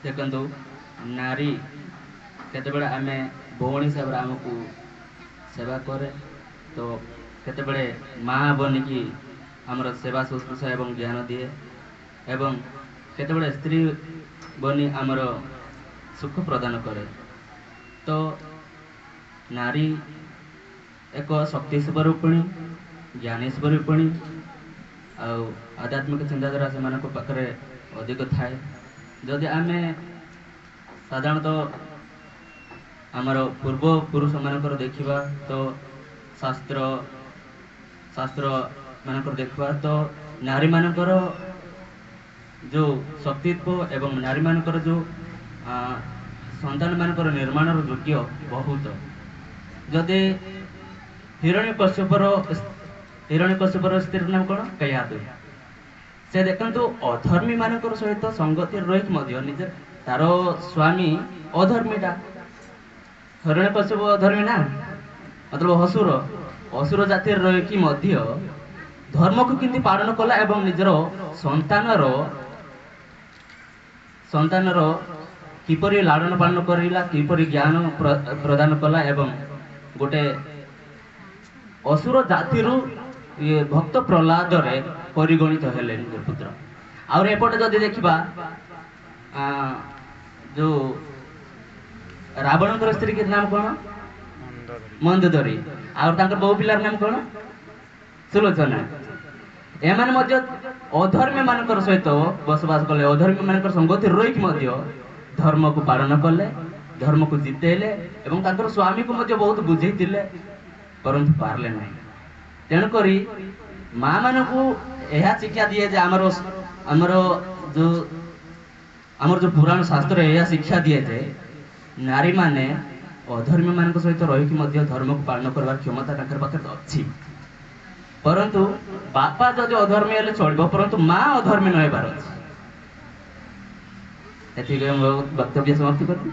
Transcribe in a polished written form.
ଦେଖନ୍ତୁ ନାରୀ କେତେବେଳେ ଆମେ ଭଉଣୀ ହିସାବରେ ଆମକୁ ସେବା କରେ, ତ କେତେବେଳେ ମା ବନିକି ଆମର ସେବା ଶୁଶ୍ରୂଷା ଏବଂ ଜ୍ଞାନ ଦିଏ, ଏବଂ କେତେବେଳେ ସ୍ତ୍ରୀ ବନି ଆମର ସୁଖ ପ୍ରଦାନ କରେ। ତ ନାରୀ ଏକ ଶକ୍ତି ସ୍ୱରୂପିଣୀ, ଜ୍ଞାନୀ ସ୍ୱରୂପିଣୀ, ଆଉ ଆଧ୍ୟାତ୍ମିକ ଚିନ୍ତାଧାରା ସେମାନଙ୍କ ପାଖରେ ଅଧିକ ଥାଏ। ଯଦି ଆମେ ସାଧାରଣତଃ ଆମର ପୂର୍ବପୁରୁଷମାନଙ୍କର ଦେଖିବା, ତ ଶାସ୍ତ୍ର ମାନଙ୍କର ଦେଖିବା, ତ ନାରୀମାନଙ୍କର ଯେଉଁ ଶକ୍ତିତ୍ୱ ଏବଂ ନାରୀମାନଙ୍କର ଯେଉଁ ସନ୍ତାନମାନଙ୍କର ନିର୍ମାଣର ଯୋଗ୍ୟ ବହୁତ। ଯଦି ହିରଣ୍ୟକଶ୍ୟପର ସ୍ତ୍ରୀର ନାମ କ'ଣ? କେୟାଦୁ। ସେ ଦେଖନ୍ତୁ ଅଧର୍ମୀ ମାନଙ୍କର ସହିତ ସଙ୍ଗତିରେ ରହିକି ମଧ୍ୟ ନିଜେ ତାର ସ୍ୱାମୀ ଅଧର୍ମୀଟା। ହିରଣ୍ୟକଶ୍ୟପ ଅଧର୍ମୀ ନା, ମତଲବ ଅସୁର ଜାତିରେ ରହିକି ମଧ୍ୟ ଧର୍ମକୁ କେମିତି ପାଳନ କଲା ଏବଂ ନିଜର ସନ୍ତାନର କିପରି ଲାଳନ ପାଳନ କରିଲା, କିପରି ଜ୍ଞାନ ପ୍ରଦାନ କଲା ଏବଂ ଗୋଟେ ଅସୁର ଜାତିରୁ ଭକ୍ତ ପ୍ରହ୍ଲାଦରେ ପରିଗଣିତ ହେଲେ ନିଜ ପୁତ୍ର। ଆଉ ଏପଟେ ଯଦି ଦେଖିବା ଯୋଉ ରାବଣଙ୍କର ସ୍ତ୍ରୀ ନାମ କ'ଣ? ମନ୍ଦୋଦରୀ। ଆଉ ତାଙ୍କର ବୋହୂ ପିଲାର ନାମ କ'ଣ? ସୁଲୋଚନା। ଏମାନେ ମଧ୍ୟ ଅଧର୍ମୀ ମାନଙ୍କର ସହିତ ବସବାସ କଲେ, ଅଧର୍ମୀ ମାନଙ୍କର ସଙ୍ଗତିରେ ରହିକି ମଧ୍ୟ ଧର୍ମକୁ ପାଳନ କଲେ, ଧର୍ମକୁ ଜିତେଇଲେ ଏବଂ ତାଙ୍କର ସ୍ୱାମୀକୁ ମଧ୍ୟ ବହୁତ ବୁଝେଇଥିଲେ, ପରନ୍ତୁ ପାରିଲେ ନାହିଁ। ତେଣୁକରି ମା ମାନଙ୍କୁ ଏହା ଶିକ୍ଷା ଦିଏ ଯେ ଆମର ଯୋଉ ପୁରାଣ ଶାସ୍ତ୍ରରେ ଏହା ଶିକ୍ଷା ଦିଏ ଯେ ନାରୀମାନେ ଅଧର୍ମୀ ମାନଙ୍କ ସହିତ ରହିକି ମଧ୍ୟ ଧର୍ମକୁ ପାଳନ କରିବାର କ୍ଷମତା ତାଙ୍କର ପାଖରେ ଅଛି। ପରନ୍ତୁ ବାପା ଯଦି ଅଧର୍ମୀ ହେଲେ ଚଳିବ, ପରନ୍ତୁ ମା ଅଧର୍ମୀ ନ ହେବାର ଅଛି। ଏଥିପାଇଁ ମୁଁ ବକ୍ତବ୍ୟ ସମାପ୍ତି କରିବି।